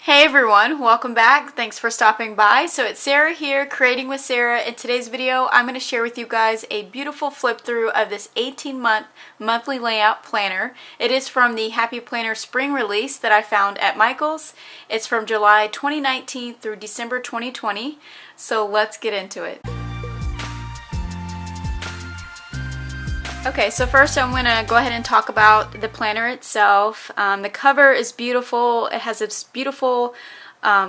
Hey everyone, welcome back. Thanks for stopping by. So it's Sarah here, Creating with Sarah. In today's video, I'm going to share with you guys a beautiful flip through of this 18-month monthly layout planner. It is from the Happy Planner spring release that I found at Michael's. It's from July 2019 through December 2020. So let's get into it. Okay, so first I'm going to go ahead and talk about the planner itself. The cover is beautiful. It has this beautiful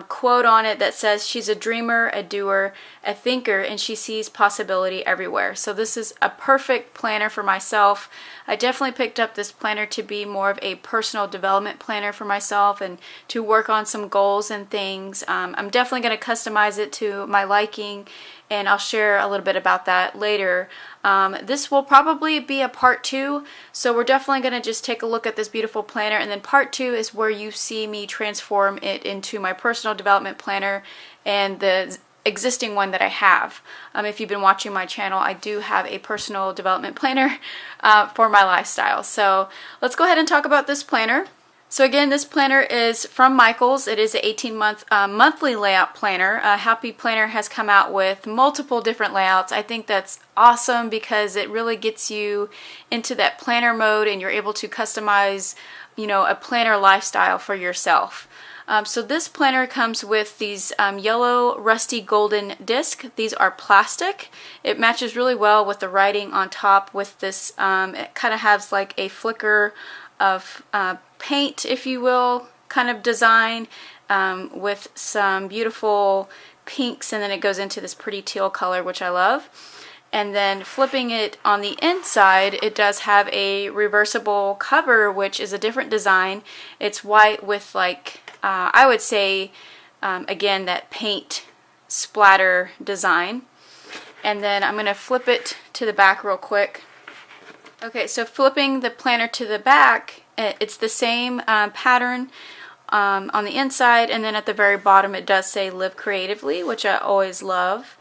quote on it that says, "She's a dreamer, a doer, a thinker, and she sees possibility everywhere." So this is a perfect planner for myself. I definitely picked up this planner to be more of a personal development planner for myself and to work on some goals and things. I'm definitely going to customize it to my liking, and I'll share a little bit about that later. This will probably be a part 2, so we're definitely going to just take a look at this beautiful planner, and then part 2 is where you see me transform it into my personal development planner and the existing one that I have. If you've been watching my channel, I do have a personal development planner for my lifestyle. So let's go ahead and talk about this planner. So again, this planner is from Michael's. It is an 18-month monthly layout planner. Happy Planner has come out with multiple different layouts. I think that's awesome because it really gets you into that planner mode and you're able to customize, a planner lifestyle for yourself. So this planner comes with these yellow rusty golden disc. These are plastic. It matches really well with the writing on top with this, it kind of has like a flicker of paint, if you will, kind of design with some beautiful pinks, and then it goes into this pretty teal color, which I love. And then flipping it on the inside, it does have a reversible cover, which is a different design. It's white with I would say, again, that paint splatter design. And then I'm going to flip it to the back real quick. Okay, so flipping the planner to the back, it's the same pattern on the inside, and then at the very bottom it does say "Live Creatively," which I always love.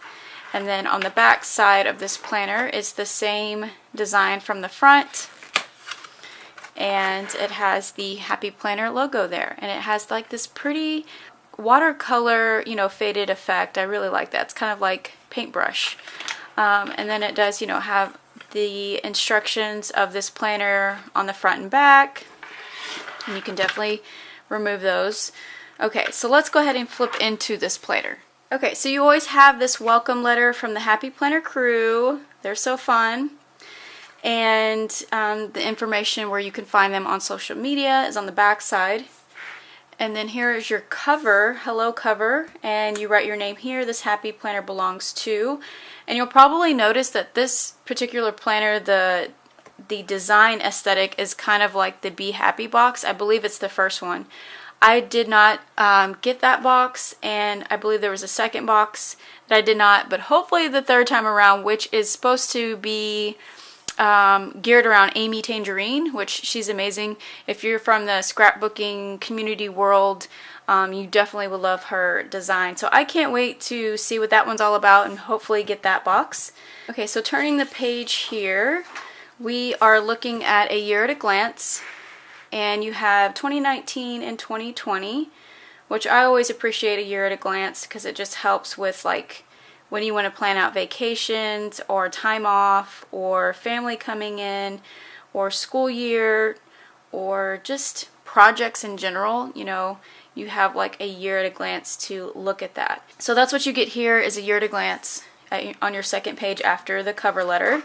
And then on the back side of this planner, it's the same design from the front, and it has the Happy Planner logo there, and it has like this pretty watercolor, faded effect. I really like that. It's kind of like paintbrush. And then it does, have the instructions of this planner on the front and back, and you can definitely remove those. Okay, so let's go ahead and flip into this planner. Okay, so you always have this welcome letter from the Happy Planner crew. They're so fun. And the information where you can find them on social media is on the back side. And then here is your cover, hello cover, and you write your name here. This Happy Planner belongs to. And you'll probably notice that this particular planner, the design aesthetic is kind of like the Be Happy box. I believe it's the first one. I did not get that box, and I believe there was a second box that I did not, but hopefully the third time around, which is supposed to be geared around Amy Tangerine, which she's amazing. If you're from the scrapbooking community world, you definitely would love her design. So I can't wait to see what that one's all about and hopefully get that box. Okay, so turning the page here, we are looking at a year at a glance, and you have 2019 and 2020, which I always appreciate a year at a glance because it just helps with when you want to plan out vacations or time off or family coming in or school year or just projects in general. You have a year at a glance to look at that. So that's what you get here, is a year at a glance on your second page after the cover letter.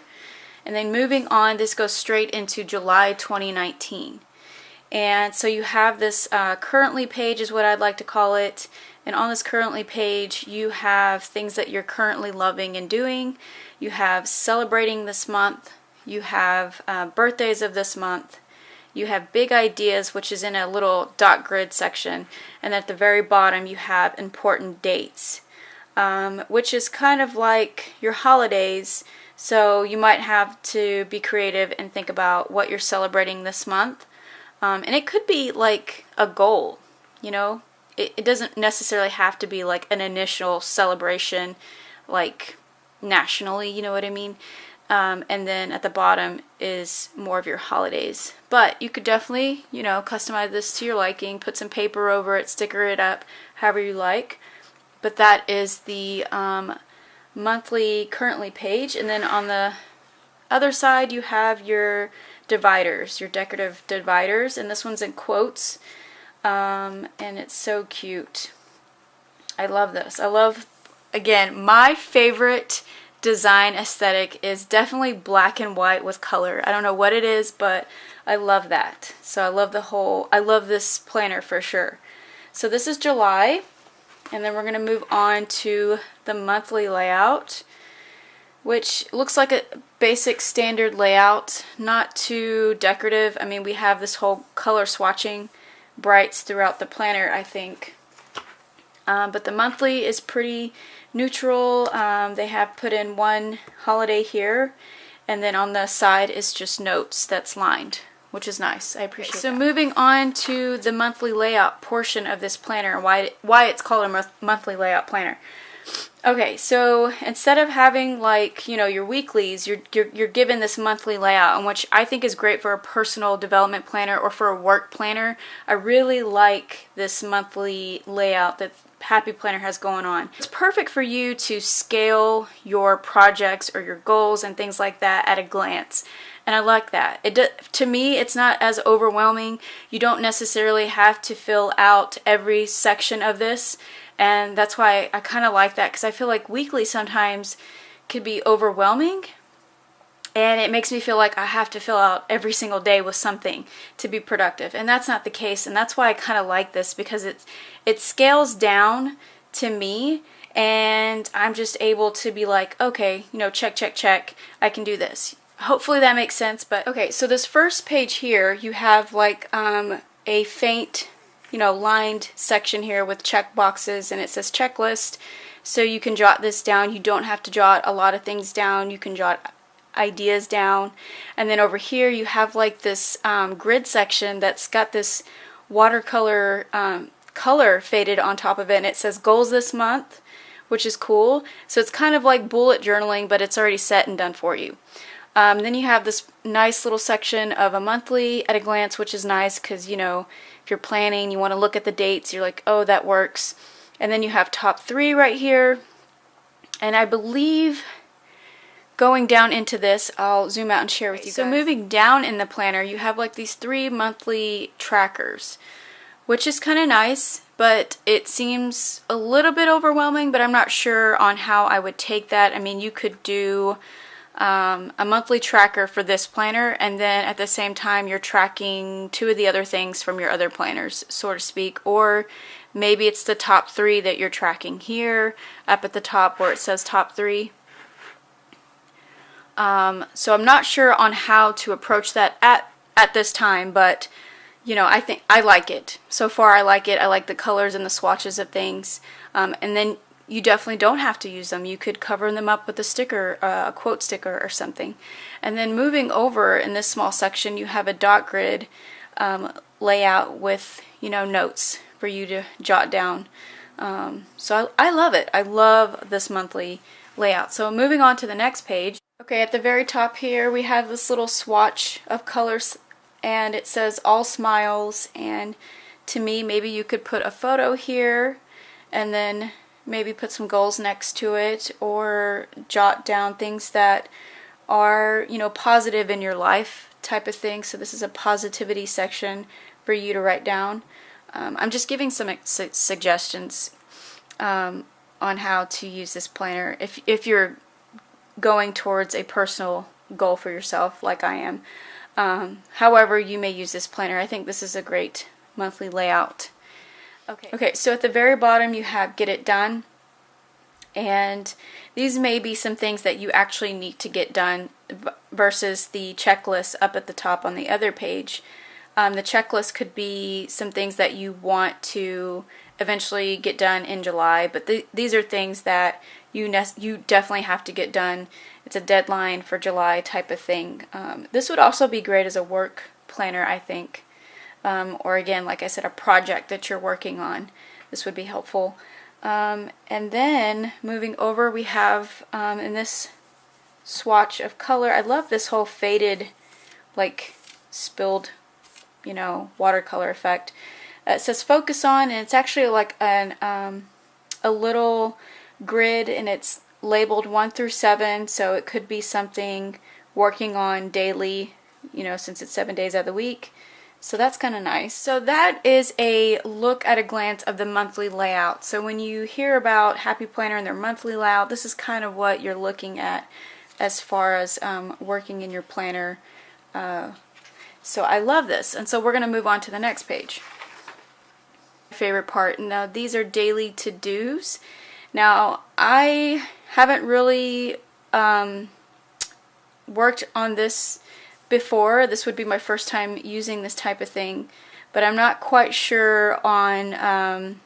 And then moving on, this goes straight into July 2019. And so you have this currently page is what I'd like to call it. And on this currently page, you have things that you're currently loving and doing. You have celebrating this month. You have birthdays of this month. You have big ideas, which is in a little dot grid section. And at the very bottom, you have important dates, which is kind of like your holidays. So you might have to be creative and think about what you're celebrating this month. And it could be like a goal, It doesn't necessarily have to be like an initial celebration, nationally, you know what I mean? And then at the bottom is more of your holidays. But you could definitely, you know, customize this to your liking, put some paper over it, sticker it up, however you like. But that is the monthly currently page. And then on the other side you have your dividers, your decorative dividers, and this one's in quotes, and it's so cute. I love this. I love, again, my favorite design aesthetic is definitely black and white with color. I don't know what it is, but I love that. So I love this planner for sure. So this is July, and then we're going to move on to the monthly layout, which looks like a basic standard layout, not too decorative. I mean, we have this whole color swatching brights throughout the planner, I think. But the monthly is pretty neutral. They have put in one holiday here, and then on the side is just notes that's lined, which is nice. I appreciate it. So moving on to the monthly layout portion of this planner, why it's called a monthly layout planner. Okay, so instead of having, like, you know, your weeklies, you're given this monthly layout, and which I think is great for a personal development planner or for a work planner. I really like this monthly layout that Happy Planner has going on. It's perfect for you to scale your projects or your goals and things like that at a glance. And I like that. To me, it's not as overwhelming. You don't necessarily have to fill out every section of this. And that's why I kind of like that, because I feel like weekly sometimes could be overwhelming. And it makes me feel like I have to fill out every single day with something to be productive. And that's not the case. And that's why I kind of like this, because it scales down to me. And I'm just able to be like, okay, you know, check, check, check. I can do this. Hopefully that makes sense. But okay, so this first page here, you have like a faint, you know, lined section here with check boxes, and it says checklist. So you can jot this down. You don't have to jot a lot of things down. You can jot ideas down. And then over here you have like this grid section that's got this watercolor color faded on top of it, and it says goals this month, which is cool. So it's kind of like bullet journaling, but it's already set and done for you. Then you have this nice little section of a monthly at a glance, which is nice because, you know, if you're planning, you want to look at the dates, you're like, oh, that works. And then you have top 3 right here. And I believe going down into this, I'll zoom out and share with you guys. So moving down in the planner, you have like these 3 monthly trackers, which is kind of nice, but it seems a little bit overwhelming, but I'm not sure on how I would take that. I mean, you could do a monthly tracker for this planner, and then at the same time you're tracking 2 of the other things from your other planners, so to speak, or maybe it's the top 3 that you're tracking here up at the top where it says top 3. So I'm not sure on how to approach that at this time, but you know, I think I like it. So far I like it. I like the colors and the swatches of things, and then you definitely don't have to use them. You could cover them up with a sticker, a quote sticker or something. And then moving over in this small section, you have a dot grid layout with, you know, notes for you to jot down. So I love it. I love this monthly layout. So moving on to the next page. Okay, at the very top here we have this little swatch of colors, and it says all smiles, and to me maybe you could put a photo here and then maybe put some goals next to it, or jot down things that are, you know, positive in your life type of thing. So this is a positivity section for you to write down. I'm just giving some suggestions on how to use this planner if you're going towards a personal goal for yourself like I am. However you may use this planner, I think this is a great monthly layout. Okay, so at the very bottom you have get it done, and these may be some things that you actually need to get done versus the checklist up at the top on the other page. The checklist could be some things that you want to eventually get done in July, but these are things that you definitely have to get done. It's a deadline for July type of thing. This would also be great as a work planner, I think. Or again, like I said, a project that you're working on. This would be helpful. And then moving over, we have in this swatch of color. I love this whole faded, like spilled, you know, watercolor effect. It says focus on, and it's actually like a little grid, and it's labeled 1 through 7, so it could be something working on daily, you know, since it's 7 days out of the week. So that's kind of nice. So that is a look at a glance of the monthly layout. So when you hear about Happy Planner and their monthly layout, this is kind of what you're looking at as far as working in your planner. So I love this. And so we're going to move on to the next page. My favorite part. Now these are daily to-dos. Now I haven't really worked on this before. This would be my first time using this type of thing, but I'm not quite sure on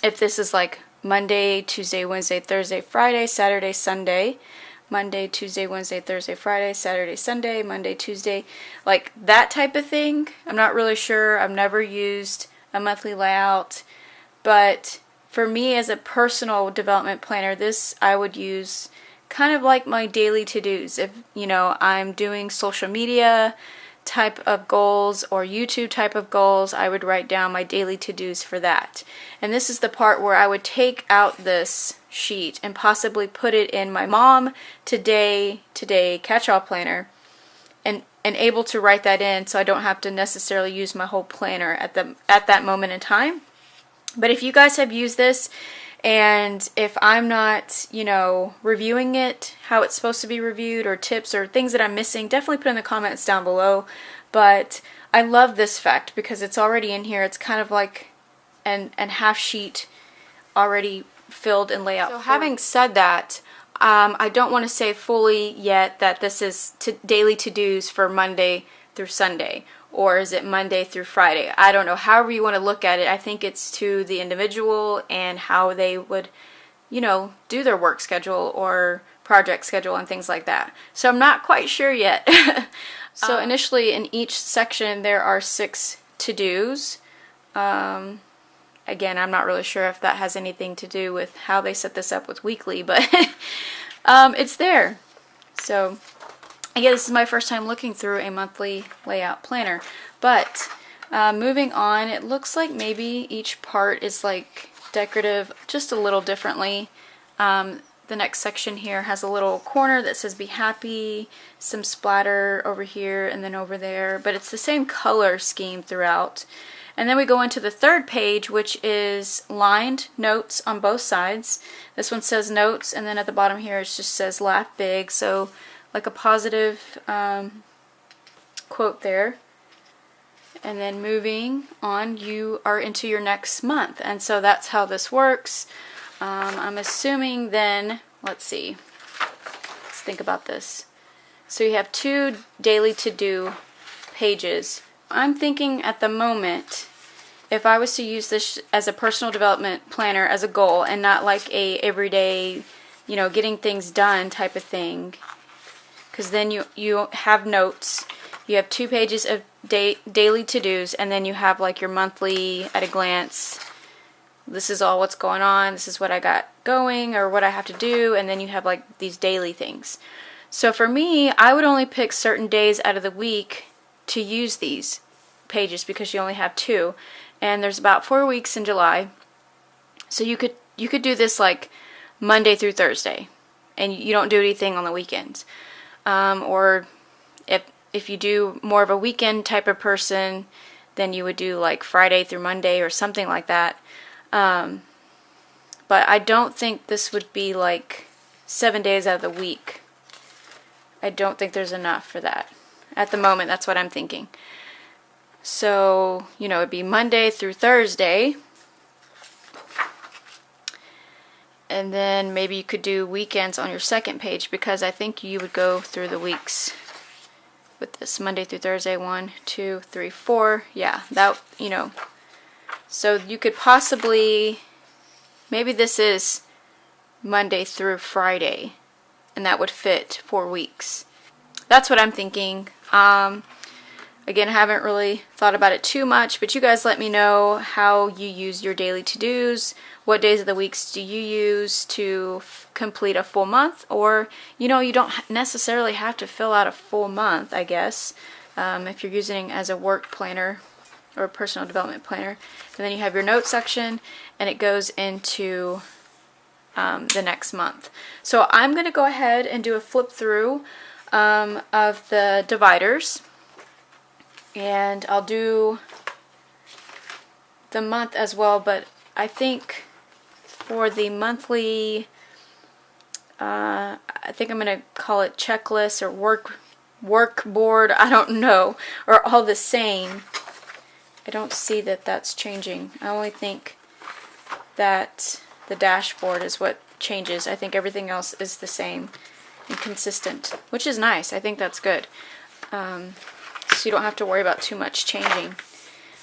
if this is like Monday, Tuesday, Wednesday, Thursday, Friday, Saturday, Sunday, Monday, Tuesday, Wednesday, Thursday, Friday, Saturday, Sunday, Monday, Tuesday, like that type of thing. I'm not really sure. I've never used a monthly layout, but for me as a personal development planner, this I would use kind of like my daily to-dos. If, you know, I'm doing social media type of goals or YouTube type of goals, I would write down my daily to-dos for that. And this is the part where I would take out this sheet and possibly put it in my mom today catch-all planner and able to write that in, so I don't have to necessarily use my whole planner at that moment in time. But if you guys have used this, and if I'm not, you know, reviewing it how it's supposed to be reviewed, or tips or things that I'm missing, definitely put in the comments down below. But I love this fact because it's already in here. It's kind of like an half sheet already filled and layout. So having said that, I don't want to say fully yet that this is daily to-dos for Monday through Sunday. Or is it Monday through Friday? I don't know. However you want to look at it, I think it's to the individual and how they would, you know, do their work schedule or project schedule and things like that. So I'm not quite sure yet. So initially in each section there are 6 to-dos. Again, I'm not really sure if that has anything to do with how they set this up with weekly, but it's there. So again, this is my first time looking through a monthly layout planner, but moving on, it looks like maybe each part is like decorative just a little differently. The next section here has a little corner that says be happy, some splatter over here and then over there, but it's the same color scheme throughout. And then we go into the third page, which is lined notes on both sides. This one says notes, and then at the bottom here it just says laugh big, so like a positive quote there. And then moving on, you are into your next month, and so that's how this works. I'm assuming then, let's see, let's think about this. So you have 2 daily to-do pages. I'm thinking at the moment, if I was to use this as a personal development planner as a goal and not like a everyday, you know, getting things done type of thing, because then you have notes, you have 2 pages of daily to-dos, and then you have like your monthly at a glance. This is all what's going on, this is what I got going or what I have to do, and then you have like these daily things. So for me, I would only pick certain days out of the week to use these pages because you only have 2, and there's about 4 weeks in July. So you could do this like Monday through Thursday, and you don't do anything on the weekends. Or if you do more of a weekend type of person, then you would do like Friday through Monday or something like that. But I don't think this would be like 7 days out of the week. I don't think there's enough for that. At the moment, that's what I'm thinking. So, you know, it'd be Monday through Thursday. And then maybe you could do weekends on your second page, because I think you would go through the weeks with this Monday through Thursday, 1, 2, 3, 4. Yeah, that, you know. So you could possibly, maybe this is Monday through Friday, and that would fit 4 weeks. That's what I'm thinking. Again, I haven't really thought about it too much, but you guys let me know how you use your daily to-dos. What days of the weeks do you use to complete a full month? Or, you know, you don't necessarily have to fill out a full month, I guess, if you're using it as a work planner or a personal development planner. And then you have your notes section, and it goes into the next month. So I'm going to go ahead and do a flip through of the dividers. And I'll do the month as well, but I think for the monthly, I think I'm going to call it checklist or work board, I don't know, or all the same. I don't see that that's changing. I only think that the dashboard is what changes. I think everything else is the same and consistent, which is nice. I think that's good. So you don't have to worry about too much changing.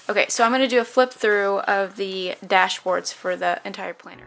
Okay, so I'm going to do a flip through of the dashboards for the entire planner.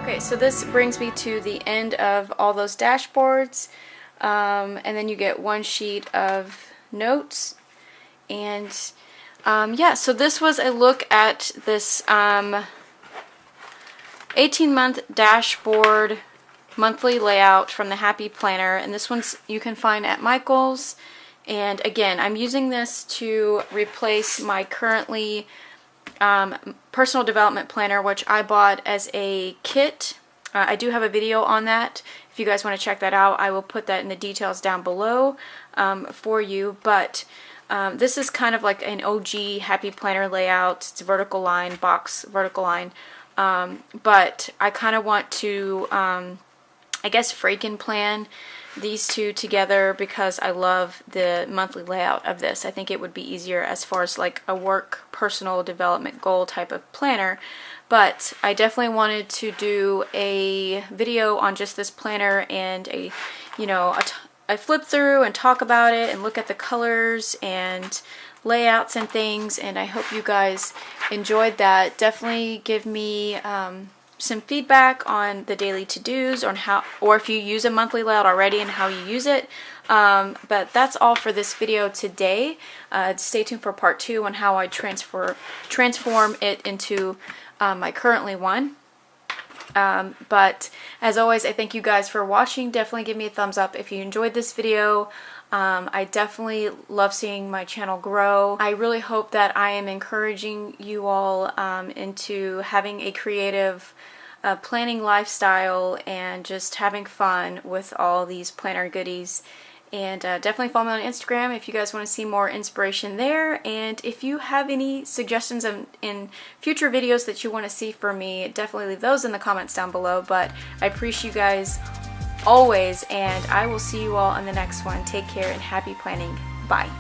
Okay, so this brings me to the end of all those dashboards, and then you get one sheet of notes. And yeah, so this was a look at this 18-month dashboard monthly layout from the Happy Planner, and this one's you can find at Michael's. And again, I'm using this to replace my currently personal development planner, which I bought as a kit. I do have a video on that. If you guys want to check that out, I will put that in the details down below for you. But this is kind of like an OG Happy Planner layout. It's a vertical line, box vertical line. But I kind of want to, I guess, franken plan these two together because I love the monthly layout of this. I think it would be easier as far as like a work personal development goal type of planner. But I definitely wanted to do a video on just this planner and a, you know, I flip through and talk about it and look at the colors and layouts and things, and I hope you guys enjoyed that. Definitely give me some feedback on the daily to-dos, on how, or if you use a monthly layout already and how you use it. But that's all for this video today. Stay tuned for part 2 on how I transform it into my currently one. But as always, I thank you guys for watching. Definitely give me a thumbs up if you enjoyed this video. I definitely love seeing my channel grow. I really hope that I am encouraging you all into having a creative planning lifestyle and just having fun with all these planner goodies. And definitely follow me on Instagram if you guys want to see more inspiration there. And if you have any suggestions in future videos that you want to see from me, definitely leave those in the comments down below. But I appreciate you guys always, and I will see you all on the next one. Take care and happy planning. Bye.